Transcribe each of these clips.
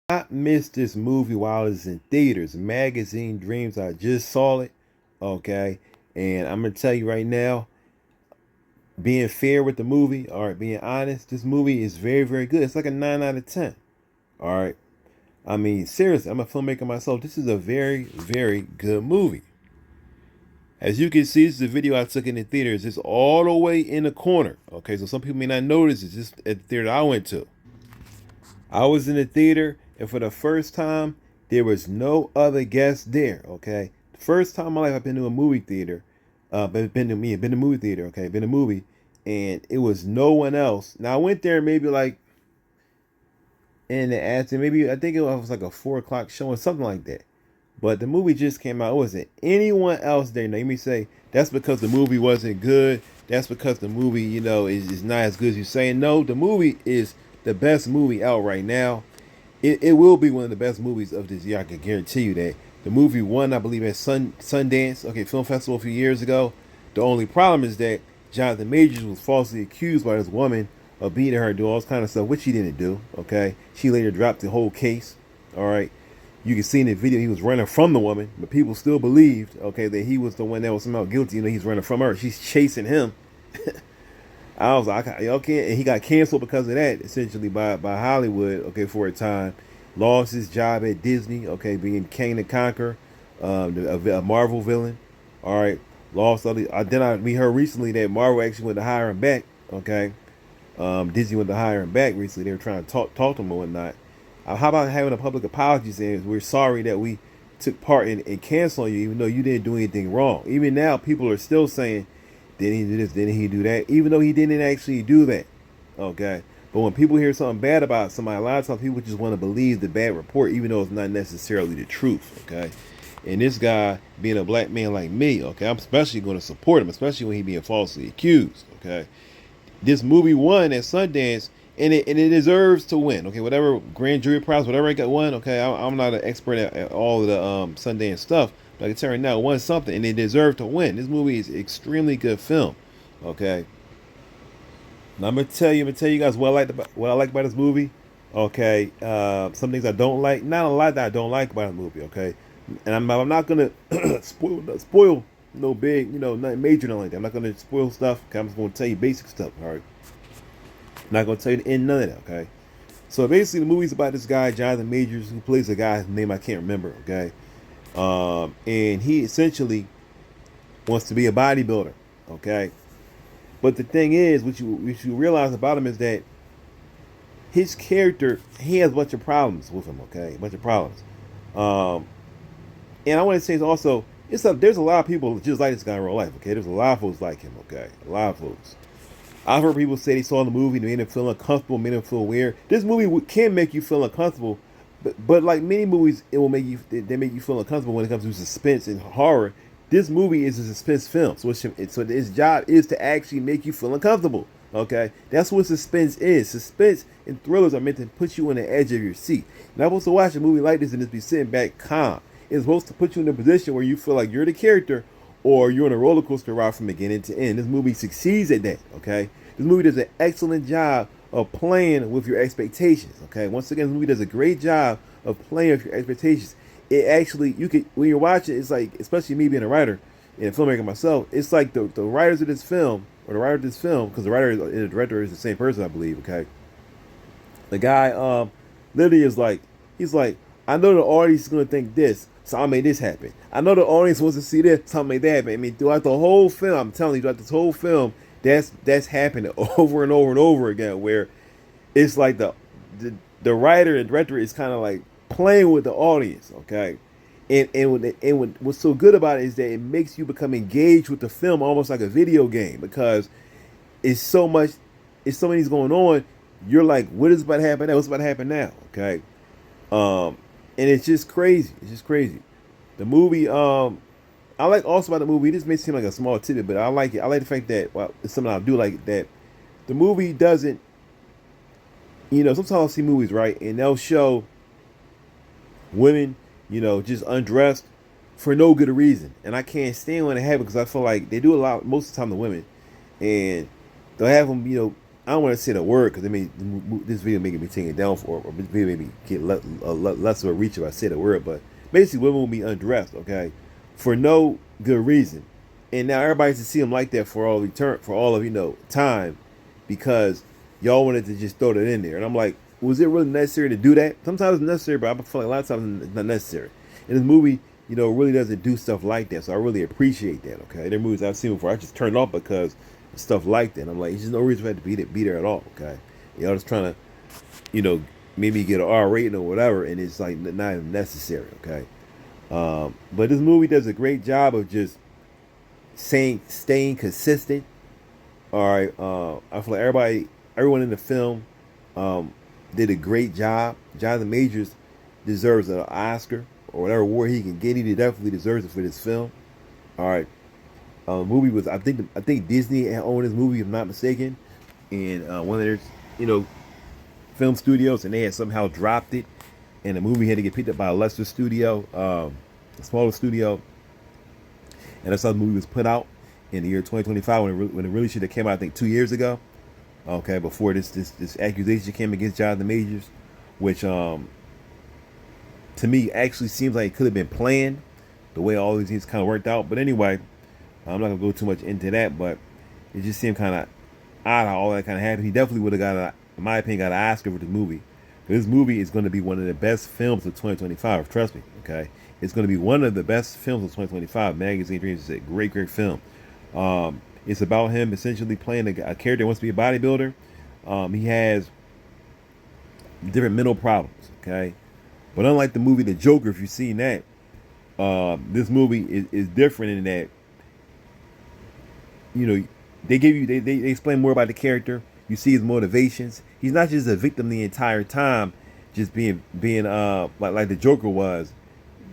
I missed this movie while it's in theaters. Magazine Dreams. I just saw it. Okay. And I'm gonna tell you right now, being fair with the movie, all right, being honest, this movie is very, very good. It's like a 9 out of 10. All right. I mean, seriously, I'm a filmmaker myself. This is a very, very good movie. As you can see, this is a video I took in the theaters. It's all the way in the corner. Okay, so some people may not notice it's just at the theater I went to. I was in the theater, and for the first time, there was no other guests there. Okay, the first time in my life I've been to a movie theater, been to movie theater. Okay, been to movie, and it was no one else. Now I went there maybe like in the afternoon, maybe I think it was like a 4 o'clock show or something like that. But the movie just came out. It wasn't anyone else there. Now, let me say that's because the movie wasn't good. That's because the movie, is not as good as you saying. No, the movie is the best movie out right now. It will be one of the best movies of this year. I can guarantee you that. The movie won, I believe, at Sundance, okay, film festival a few years ago. The only problem is that Jonathan Majors was falsely accused by this woman of beating her and doing all this kind of stuff, which she didn't do. Okay, she later dropped the whole case. All right, you can see in the video he was running from the woman, but people still believed, okay, that he was the one that was somehow guilty. He's running from her. She's chasing him. I was like, okay, and he got canceled because of that, essentially by Hollywood, okay, for a time. Lost his job at Disney, okay, being Kang the Conquer, a Marvel villain. All right, lost all the. We heard recently that Marvel actually went to hire him back. Okay, Disney went to hire him back recently. They were trying to talk to him and whatnot. How about having a public apology saying we're sorry that we took part in canceling you, even though you didn't do anything wrong. Even now, people are still saying, didn't he do this? Didn't he do that? Even though he didn't actually do that. Okay. But when people hear something bad about somebody, a lot of times people just want to believe the bad report, even though it's not necessarily the truth. Okay. And this guy, being a black man like me, okay, I'm especially going to support him, especially when he being falsely accused. Okay. This movie won at Sundance, and it deserves to win. Okay, whatever grand jury prize, whatever it got won. Okay, I'm not an expert at all of the Sundance stuff, but I can tell you right now, it won something, and it deserved to win. This movie is extremely good film. Okay, now I'm gonna tell you guys what I like about this movie. Okay, some things I don't like. Not a lot that I don't like about the movie. Okay, and I'm not gonna spoil no big, nothing major, nothing like that. I'm not gonna spoil stuff. Okay, I'm just gonna tell you basic stuff. All right, I'm not gonna tell you the end none of that. Okay, so basically the movie's about this guy Jonathan Majors who plays a guy's name I can't remember. Okay, and he essentially wants to be a bodybuilder. Okay, but the thing is, what you realize about him is that his character, he has a bunch of problems with him. Okay, a bunch of problems. Um, and I want to say also, there's a lot of people just like this guy in real life. Okay, there's a lot of folks like him. Okay, a lot of folks. I've heard people say they saw the movie and made them feel uncomfortable, made them feel weird. This movie can make you feel uncomfortable, but like many movies, it will make you they make you feel uncomfortable when it comes to suspense and horror. This movie is a suspense film, so its job is to actually make you feel uncomfortable. Okay, that's what suspense is. Suspense and thrillers are meant to put you on the edge of your seat. You're not supposed to watch a movie like this and just be sitting back calm. It's supposed to put you in a position where you feel like you're the character or you're on a roller coaster ride from beginning to end. This movie succeeds at that. Okay, this movie does an excellent job of playing with your expectations. Okay, once again, this movie does a great job of playing with your expectations. It actually, you could, when you're watching, it's like, especially me being a writer and a filmmaker myself, it's like the writers of this film, or the writer of this film, because the writer and the director is the same person, I believe. Okay, the guy literally is like, he's like, I know the audience is gonna think this, so I made this happen. I know the audience wants to see this, so I made that happen. I mean, throughout the whole film, I'm telling you, throughout this whole film, that's happening over and over and over again. Where it's like the writer and director is kind of like playing with the audience. Okay, what's so good about it is that it makes you become engaged with the film, almost like a video game, because it's so much, it's so many's going on. You're like, what is about to happen now? What's about to happen now? Okay, and it's just crazy. It's just crazy. The movie, I like also about the movie. This may seem like a small tidbit, but I like it. I like the fact that, well, it's something I do like, that the movie doesn't. Sometimes I'll see movies, right, and they'll show women, just undressed for no good reason, and I can't stand when it happens because I feel like they do a lot most of the time to women, and they'll have them, I don't want to say the word because this video making me take it down for, or this video made me get less of a reach if I say the word. But basically, women will be undressed, okay, for no good reason, and now everybody to see them like that for all of time, because y'all wanted to just throw that in there, and I'm like, was it really necessary to do that? Sometimes it's necessary, but I feel like a lot of times it's not necessary. And this movie, really doesn't do stuff like that, so I really appreciate that. Okay, there are movies I've seen before I just turned off because stuff like that. I'm like, there's just no reason for that to be there at all. Okay, y'all just trying to, maybe get an R rating or whatever, and it's like not even necessary. Okay, but this movie does a great job of just staying consistent. All right, I feel like everyone in the film, did a great job. Jonathan Majors deserves an Oscar or whatever award he can get. He definitely deserves it for this film. All right, movie was I think Disney had owned this movie if I'm not mistaken, and one of their film studios, and they had somehow dropped it, and the movie had to get picked up by a lesser studio, a smaller studio, and that's how the movie was put out in the year 2025 when it really should have came out I think 2 years ago. Okay, before this accusation came against Jonathan Majors, which to me actually seems like it could have been planned, the way all these things kind of worked out. But anyway, I'm not gonna go too much into that, but it just seemed kind of odd how all that kind of happened. He definitely would have in my opinion, got an Oscar for this movie. This movie is going to be one of the best films of 2025. Trust me, okay? It's going to be one of the best films of 2025. Magazine Dreams is a great, great film. It's about him essentially playing a character that wants to be a bodybuilder. He has different mental problems, okay? But unlike the movie The Joker, if you've seen that, this movie is different in that, they give you they explain more about the character. You see his motivations. He's not just a victim the entire time, just being like the Joker was,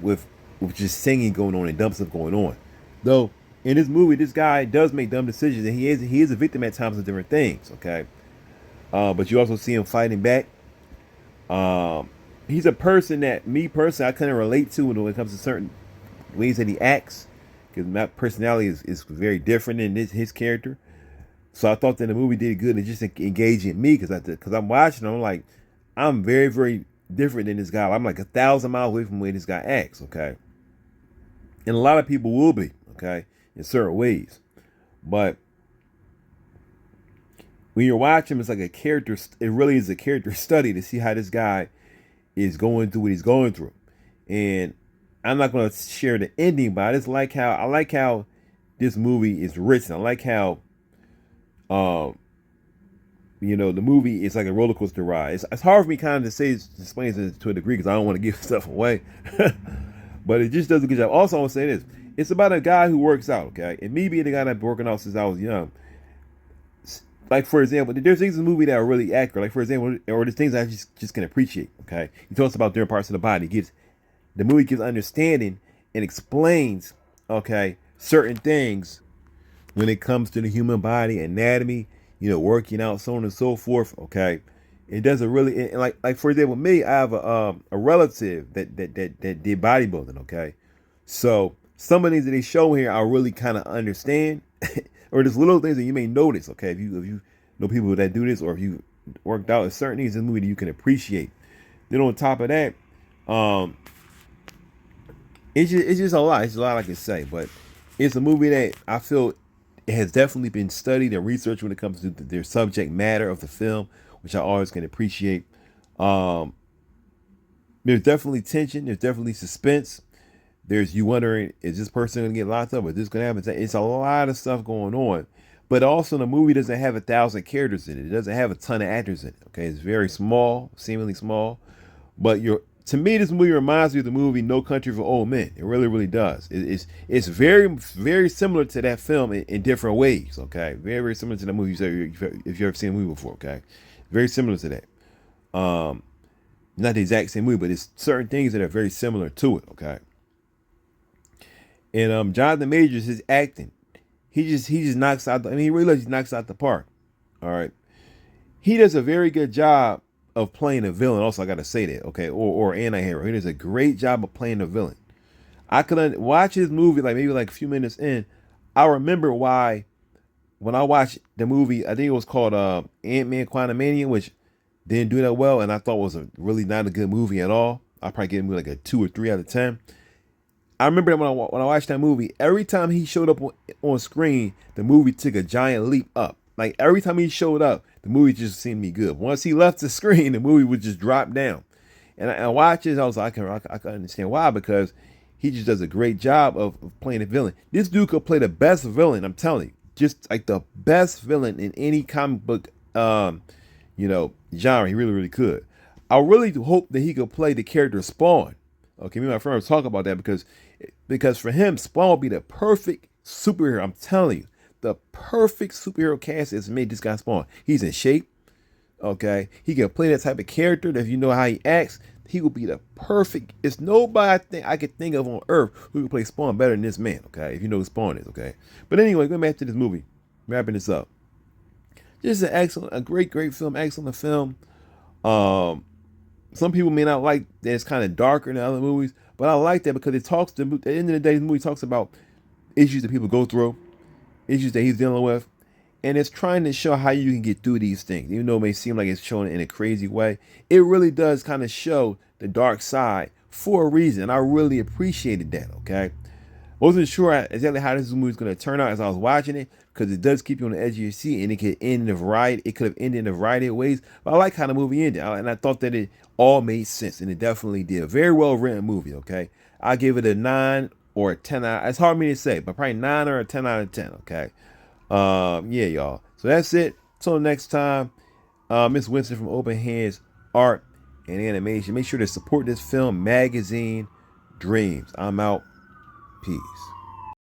with just singing going on and dumb stuff going on. Though in this movie, this guy does make dumb decisions, and he is a victim at times of different things. Okay, but you also see him fighting back. He's a person that me personally I couldn't relate to when it comes to certain ways that he acts, because my personality is very different than his character. So I thought that the movie did good and just engaging me, because I'm watching. I'm like, I'm very, very different than this guy. I'm like 1,000 miles away from the way this guy acts. Okay, and a lot of people will be, okay, in certain ways. But when you're watching him, it's like a character. It really is a character study to see how this guy is going through what he's going through. And I'm not going to share the ending, but I like how this movie is written. I like how the movie is like a roller coaster ride. It's hard for me kind of to explain it to a degree because I don't want to give stuff away. But it just does a good job. Also, I want to say this: it's about a guy who works out. Okay, and me being the guy that's been working out since I was young. Like, for example, there's things in the movie that are really accurate. Like, for example, or there's things I just can appreciate. Okay, he talks about different parts of the body. The movie gives understanding and explains, okay, certain things when it comes to the human body, anatomy, working out, so on and so forth. Okay, it does a really, and like for example, me, I have a relative that did bodybuilding. Okay, so some of the things that they show here, I really kind of understand, or there's little things that you may notice. Okay, if you know people that do this, or if you worked out, there's certain things in the movie that you can appreciate. Then on top of that, it's just a lot. It's a lot I can say, but it's a movie that I feel it has definitely been studied and researched when it comes to their subject matter of the film, which I always can appreciate. There's definitely tension. There's definitely suspense. There's you wondering, is this person going to get locked up? Is this going to happen? It's a lot of stuff going on. But also the movie doesn't have 1,000 characters in it. It doesn't have a ton of actors in it. Okay, it's very small, seemingly small. But to me, this movie reminds me of the movie No Country for Old Men. It really, really does. It's very, very similar to that film in different ways. Okay, very, very similar to the movie if you've ever seen a movie before. Okay, very similar to that. Not the exact same movie, but it's certain things that are very similar to it. Okay, and Jonathan Majors, his acting, he just knocks out. He really just knocks out the park. All right, he does a very good job of playing a villain. Also, I gotta say that, okay, or anti-hero. He does a great job of playing a villain. I could watch his movie maybe a few minutes in. I remember why when I watched the movie, I think it was called Ant-Man Quantumania, which didn't do that well, and I thought was a really not a good movie at all. I probably give him like a 2 or 3 out of 10. I remember that when I watched that movie, every time he showed up on screen, the movie took a giant leap up. Like every time he showed up, the movie just seemed to be good. Once he left the screen, the movie would just drop down. And I watched it, I was like, I can understand why, because he just does a great job of playing a villain. This dude could play the best villain, I'm telling you. Just like the best villain in any comic book genre. He really, really could. I really hope that he could play the character Spawn. Okay, me and my friend were talking about that because for him, Spawn would be the perfect superhero. I'm telling you, the perfect superhero cast is made this guy Spawn. He's in shape. Okay, he can play that type of character. That if you know how he acts, he will be the perfect. It's nobody I could think of on Earth who can play Spawn better than this man. Okay, if you know who Spawn is. Okay, but anyway, going back to this movie, wrapping this up. Just an excellent, a great, great film, excellent film. Um, some people may not like that it's kind of darker than other movies, but I like that because it talks to, at the end of the day, the movie talks about issues that people go through, issues that he's dealing with, and it's trying to show how you can get through these things. Even though it may seem like it's shown in a crazy way, it really does kind of show the dark side for a reason. I really appreciated that. Okay, wasn't sure exactly how this movie was going to turn out as I was watching it, because it does keep you on the edge of your seat, and it could end in a variety. It could have ended in a variety of ways, but I like how the movie ended, and I thought that it all made sense, and it definitely did. A very well written movie. Okay, I give it a 9 or a 10 out. It's hard for me to say, but probably 9 or a 10 out of 10. Okay, yeah, y'all. So that's it. Till next time, Miss Winston from Open Hands Art and Animation. Make sure to support this film magazine, Dreams. I'm out. Peace.